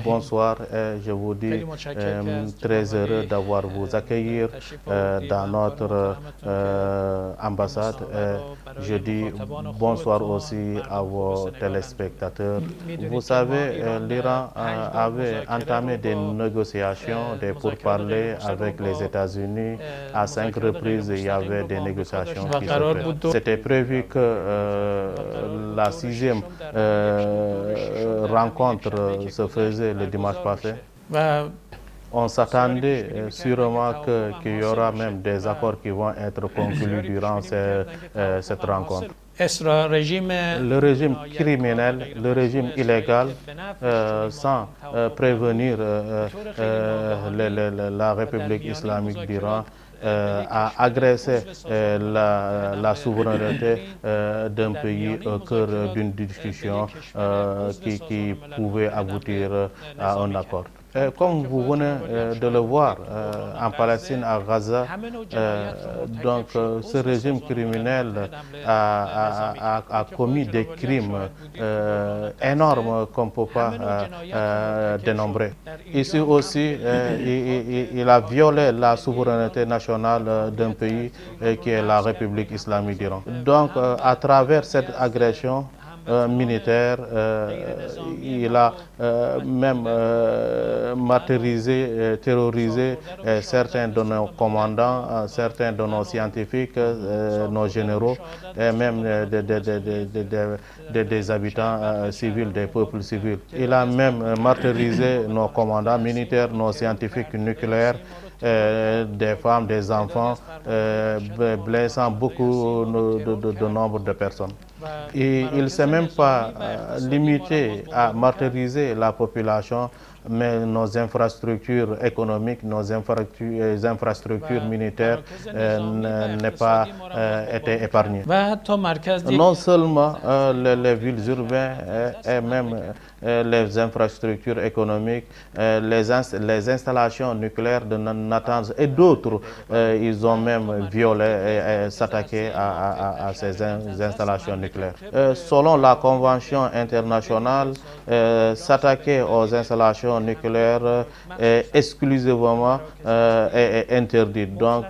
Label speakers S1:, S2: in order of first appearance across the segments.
S1: Bonsoir, je vous dis très heureux d'avoir vous accueillir dans notre ambassade. Je dis bonsoir aussi à vos téléspectateurs. Vous savez, l'Iran avait entamé des négociations, des pourparlers avec les États-Unis. À 5 reprises, il y avait des négociations qui se faisaient. C'était prévu que la 6e rencontre se faisait le dimanche passé. On s'attendait sûrement qu'il y aura même des accords qui vont être conclus durant cette rencontre. Le régime criminel, le régime illégal, sans prévenir la République islamique d'Iran, a agressé la souveraineté d'un pays au cœur d'une discussion qui pouvait aboutir à un accord. Comme vous venez de le voir en Palestine, à Gaza, donc ce régime criminel a commis des crimes énormes qu'on ne peut pas dénombrer. Ici aussi, il a violé la souveraineté nationale d'un pays qui est la République islamique d'Iran. Donc, à travers cette agression militaire, il a même martyrisé, terrorisé certains de nos commandants, certains de nos scientifiques, nos généraux, et même des habitants civils, des peuples civils. Il a même martyrisé nos commandants militaires, nos scientifiques nucléaires, des femmes, des enfants, blessant beaucoup de nombre de personnes. Et il ne s'est même pas limité à martyriser la population, mais nos infrastructures économiques, nos infrastructures militaires n'ont pas été épargnées. Non seulement les villes urbaines et même les infrastructures économiques, les installations nucléaires de Natanz et d'autres, ils ont même violé et s'attaqué à ces installations nucléaires. Selon la Convention internationale, s'attaquer aux installations nucléaires exclusivement est interdit. Donc,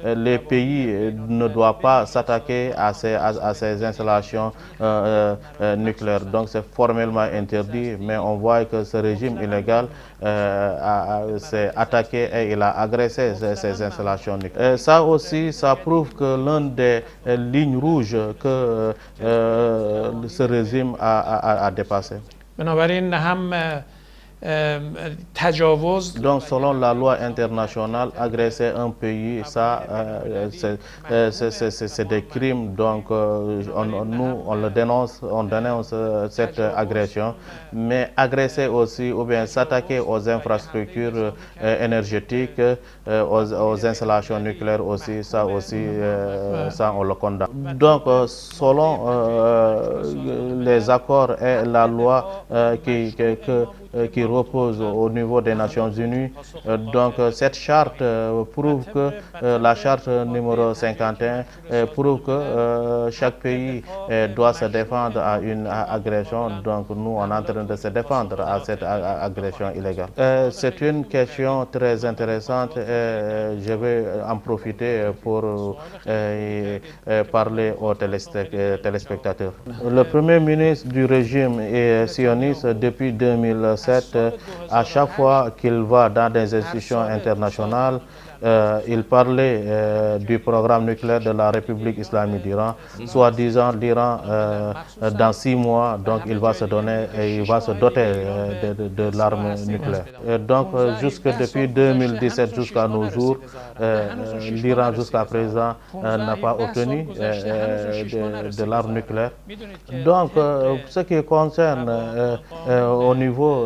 S1: les pays ne doivent pas s'attaquer à ces installations nucléaires. Donc, c'est formellement interdit, mais on voit que ce régime illégal s'est attaqué et il a agressé ces installations nucléaires. Ça aussi, ça prouve que l'une des lignes rouges que ce régime a dépassé. Donc, selon la loi internationale, agresser un pays, ça, c'est des crimes. Donc, nous, on le dénonce, on dénonce cette agression. Mais agresser aussi, ou bien s'attaquer aux infrastructures énergétiques, aux installations nucléaires aussi, ça on le condamne. Donc, selon les accords et la loi qui repose au niveau des Nations Unies. Donc cette charte prouve que la charte numéro 51 prouve que chaque pays doit se défendre à une agression. Donc nous, on est en train de se défendre à cette agression illégale. C'est une question très intéressante et je vais en profiter pour parler aux téléspectateurs. Le Premier ministre du régime est sioniste depuis 2007. À chaque fois qu'il va dans des institutions internationales, il parlait du programme nucléaire de la République islamique d'Iran, soi-disant l'Iran dans 6 mois, donc il va se donner et il va se doter de l'arme nucléaire. Donc depuis 2017 jusqu'à nos jours, l'Iran jusqu'à présent n'a pas obtenu de l'arme nucléaire. Donc ce qui concerne au niveau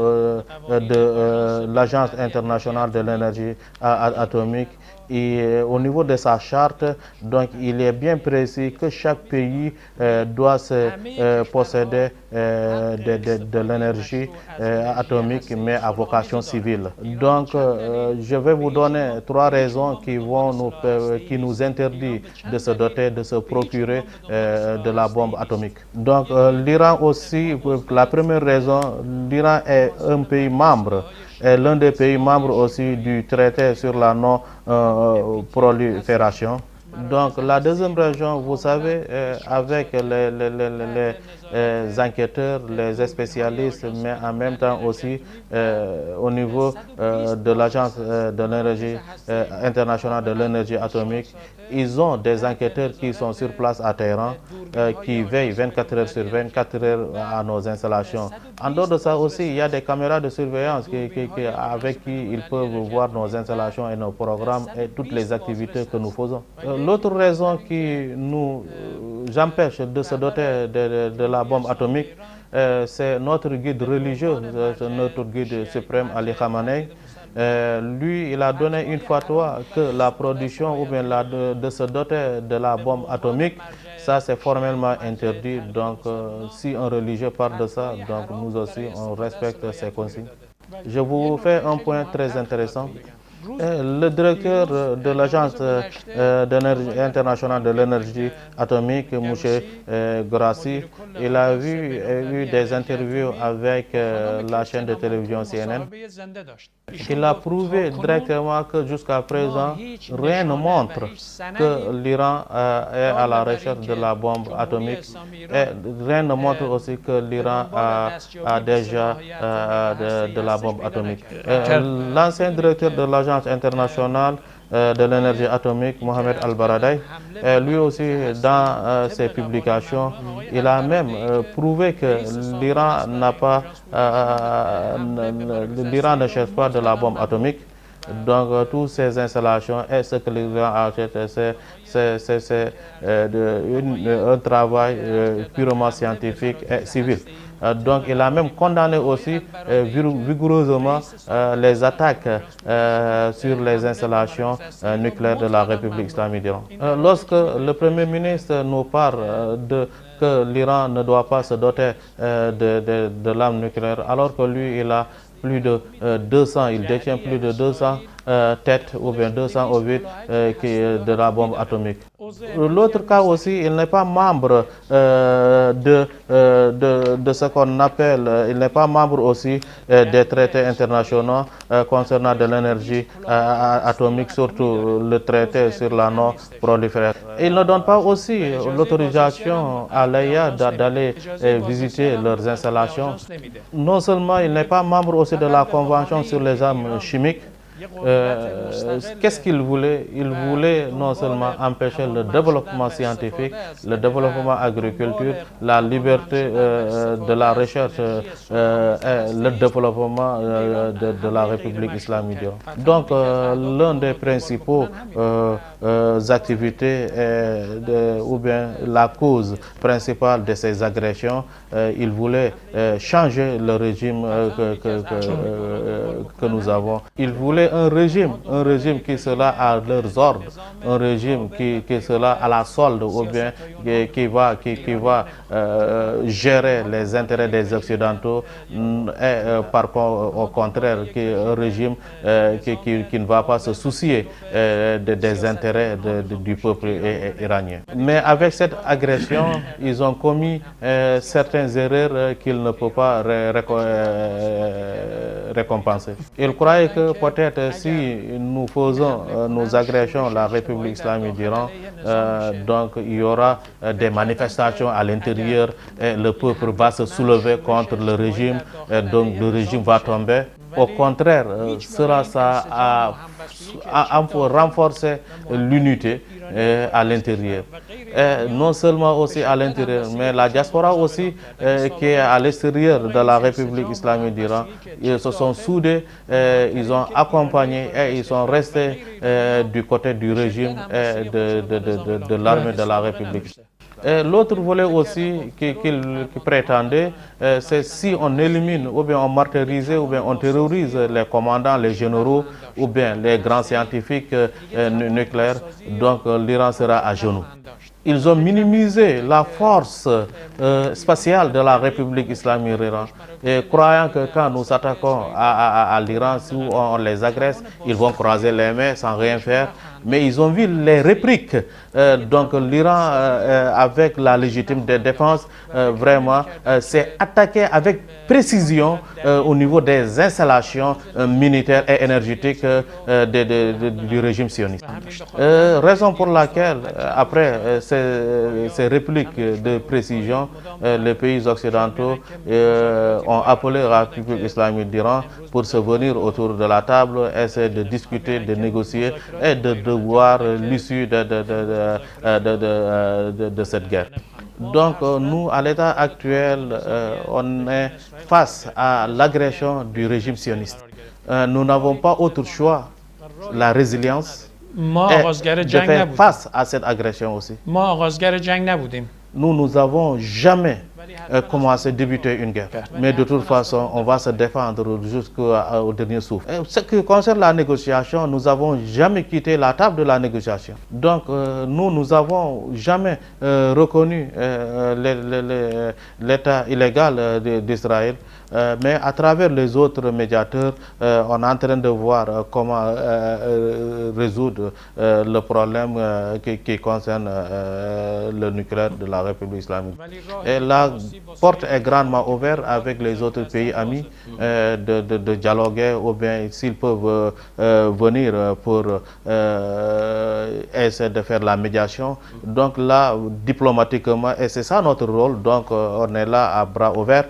S1: de l'Agence internationale de l'énergie atomique, atomique. Et au niveau de sa charte, donc il est bien précis que chaque pays doit posséder de l'énergie atomique, mais à vocation civile. Donc, je vais vous donner 3 raisons qui nous interdisent de se doter, de se procurer de la bombe atomique. Donc, l'Iran aussi, la première raison, l'Iran est un pays membre, est l'un des pays membres aussi du traité sur la non-prolifération. Donc la deuxième raison, vous savez, avec les enquêteurs, les spécialistes, mais en même temps aussi au niveau de l'Agence de l'énergie internationale de l'énergie atomique, ils ont des enquêteurs qui sont sur place à Téhéran, qui veillent 24 heures sur 24 heures à nos installations. En dehors de ça aussi, il y a des caméras de surveillance avec qui ils peuvent voir nos installations et nos programmes et toutes les activités que nous faisons. L'autre raison qui nous empêche de se doter de la bombe atomique, c'est notre guide religieux, notre guide suprême Ali Khamenei. Lui, il a donné une fatwa que la production ou bien de se doter de la bombe atomique, ça c'est formellement interdit. Donc, si un religieux parle de ça, donc nous aussi on respecte ses consignes. Je vous fais un point très intéressant. Le directeur de l'Agence internationale de l'énergie atomique, M. Grassi, il a eu des interviews avec la chaîne de télévision CNN. Il a prouvé directement que jusqu'à présent, rien ne montre que l'Iran est à la recherche de la bombe atomique. Et rien ne montre aussi que l'Iran a déjà de la bombe atomique. L'ancien directeur de l'Agence internationale de l'énergie atomique, Mohamed Al-Baradei, lui aussi dans ses publications, il a même prouvé que l'Iran ne cherche pas de la bombe atomique. Donc, toutes ces installations et ce que l'Iran achète, c'est un travail purement scientifique et civil. Donc, il a même condamné aussi vigoureusement les attaques sur les installations nucléaires de la République islamique d'Iran. Lorsque le Premier ministre nous parle que l'Iran ne doit pas se doter de l'arme nucléaire, alors que lui, il a plus de 200, il détient plus de 200 têtes ou bien 200 ovides de la bombe atomique. L'autre cas aussi, il n'est pas membre de ce qu'on appelle, il n'est pas membre aussi des traités internationaux concernant de l'énergie atomique, surtout le traité sur la non-prolifération. Il ne donne pas aussi l'autorisation à l'EIA d'aller visiter leurs installations. Non seulement il n'est pas membre aussi de la Convention sur les armes chimiques. Qu'est-ce qu'il voulait? Il voulait non seulement empêcher le développement scientifique, le développement agriculture, la liberté de la recherche et le développement de la République islamique d'Iran. Donc, l'un des principaux activités ou bien la cause principale de ces agressions, il voulait changer le régime que nous avons. Il voulait un régime qui sera à leurs ordres, un régime qui sera à la solde ou bien qui va gérer les intérêts des Occidentaux et au contraire un régime qui ne va pas se soucier des intérêts du peuple iranien. Mais avec cette agression, ils ont commis certaines erreurs qu'ils ne peuvent pas récompenser. Ils croyaient que peut-être si nous faisons nos agressions la République islamique d'Iran, donc il y aura des manifestations à l'intérieur et le peuple va se soulever contre le régime, donc le régime va tomber. Au contraire, cela a renforcer l'unité à l'intérieur. Non seulement aussi à l'intérieur, mais la diaspora aussi qui est à l'extérieur de la République islamique d'Iran, ils se sont soudés, ils ont accompagné et ils sont restés du côté du régime et de l'armée de la République. L'autre volet aussi qu'il prétendait, c'est si on élimine ou bien on martyrise ou bien on terrorise les commandants, les généraux ou bien les grands scientifiques nucléaires, donc l'Iran sera à genoux. Ils ont minimisé la force spatiale de la République islamique d'Iran, et croyant que quand nous attaquons à l'Iran, si on les agresse, ils vont croiser les mains sans rien faire. Mais ils ont vu les répliques. Donc l'Iran, avec la légitime défense, vraiment s'est attaqué avec précision au niveau des installations militaires et énergétiques du régime sioniste. Raison pour laquelle, après ces répliques de précision, les pays occidentaux ont appelé la République islamique d'Iran pour se venir autour de la table, essayer de discuter, de négocier et de voir l'issue de cette guerre. Donc nous, à l'état actuel, on est face à l'agression du régime sioniste. Nous n'avons pas autre choix, la résilience, et de faire face à cette agression aussi. Nous n'avons jamais commencé à débuter une guerre. Mais de toute façon, on va se défendre jusqu'au dernier souffle. Ce qui concerne la négociation, nous n'avons jamais quitté la table de la négociation. Donc, nous n'avons jamais reconnu l'État illégal d'Israël. Mais à travers les autres médiateurs, on est en train de voir comment résoudre le problème qui concerne le nucléaire de la République islamique. Et la porte est grandement ouverte avec les autres pays amis de dialoguer, ou bien s'ils peuvent venir pour essayer de faire la médiation. Donc là, diplomatiquement, et c'est ça notre rôle, donc on est là à bras ouverts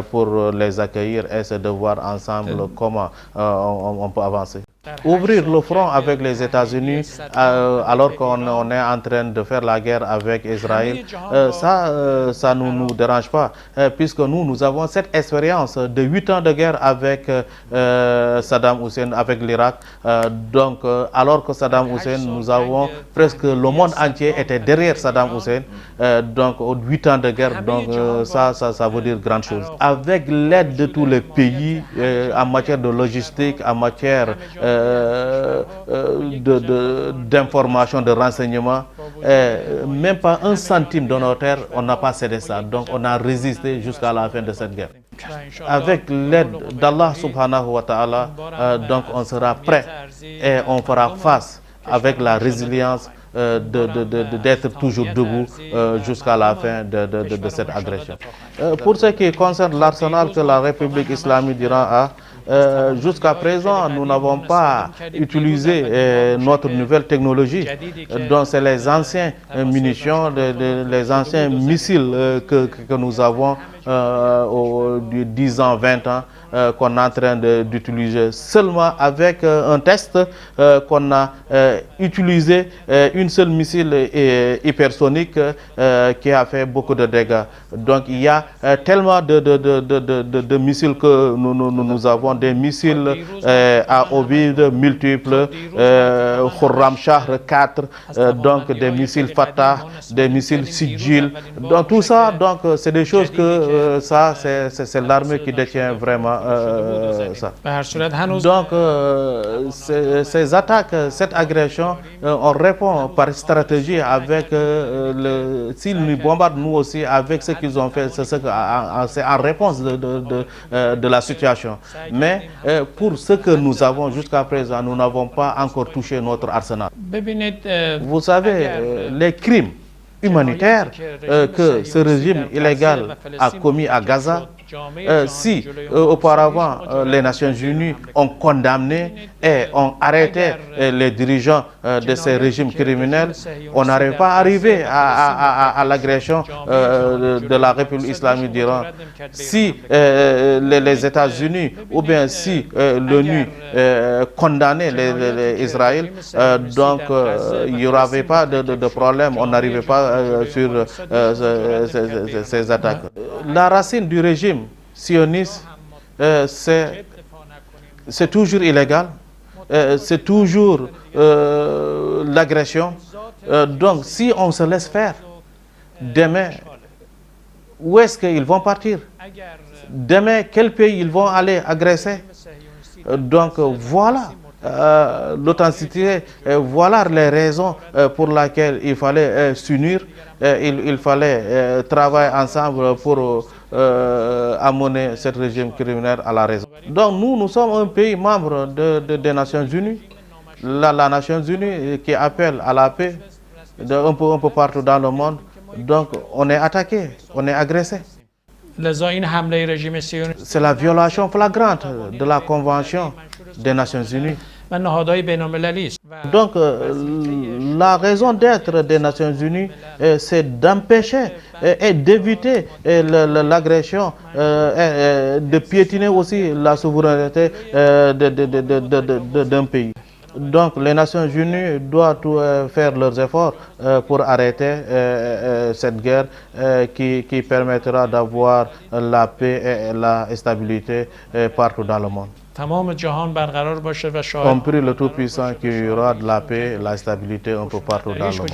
S1: pour les accueillir et essayer de voir ensemble comment on peut avancer. Ouvrir le front avec les États-Unis alors qu'on est en train de faire la guerre avec Israël, ça ne nous dérange pas, puisque nous avons cette expérience de 8 ans de guerre avec Saddam Hussein, avec l'Irak. Donc, alors que Saddam Hussein, nous avons presque le monde entier était derrière Saddam Hussein. Donc, 8 ans de guerre, donc ça veut dire grande chose. Avec l'aide de tous les pays en matière de logistique, en matière d'information, de renseignement, même pas un centime de nos terres, on n'a pas cédé ça. Donc on a résisté jusqu'à la fin de cette guerre. Avec l'aide d'Allah subhanahu wa ta'ala, donc on sera prêt et on fera face avec la résilience d'être toujours debout jusqu'à la fin de cette agression. Pour ce qui concerne l'arsenal que la République islamique d'Iran a, jusqu'à présent, nous n'avons pas utilisé notre nouvelle technologie, donc c'est les anciens munitions, les anciens missiles que nous avons 10 ans, 20 ans, qu'on est en train d'utiliser seulement avec un test qu'on a utilisé une seule missile hypersonique qui a fait beaucoup de dégâts. Donc il y a tellement de missiles que nous avons, des missiles à orbite multiples, Khurram Shahr 4, donc des missiles Fatah, des missiles Sijil. Donc tout ça, donc c'est des choses que ça c'est l'armée qui détient vraiment ça. Donc ces attaques, cette agression, on répond par stratégie avec s'ils nous bombardent nous aussi avec ce qu'ils ont fait, c'est en réponse de la situation. Mais pour ce que nous avons jusqu'à présent, nous n'avons pas encore touché notre arsenal. Vous savez, les crimes humanitaires que ce régime illégal a commis à Gaza, si auparavant les Nations Unies ont condamné et ont arrêté les dirigeants de ces régimes criminels, on n'aurait pas arrivé à l'agression de la République islamique d'Iran. Si les États-Unis ou bien si l'ONU condamnait Israël, donc il n'y aurait pas de problème, on n'arrivait pas sur ces attaques. La racine du régime sioniste, c'est toujours illégal, c'est toujours l'agression. Donc si on se laisse faire, Demain, où est-ce qu'ils vont partir? Demain, quel pays ils vont aller agresser? Donc voilà l'authenticité, voilà les raisons pour lesquelles il fallait s'unir, il fallait travailler ensemble pour amener ce régime criminel à la raison. Donc nous sommes un pays membre des Nations Unies, la Nations Unies qui appelle à la paix un peu partout dans le monde. Donc on est attaqué, on est agressé. C'est la violation flagrante de la Convention des Nations Unies. Donc la raison d'être des Nations Unies, c'est d'empêcher et d'éviter l'agression, de piétiner aussi la souveraineté d'un pays. Donc les Nations Unies doivent faire leurs efforts pour arrêter cette guerre qui permettra d'avoir la paix et la stabilité partout dans le monde. Compris le Tout-Puissant qui aura de la paix et la stabilité un peu partout dans le monde.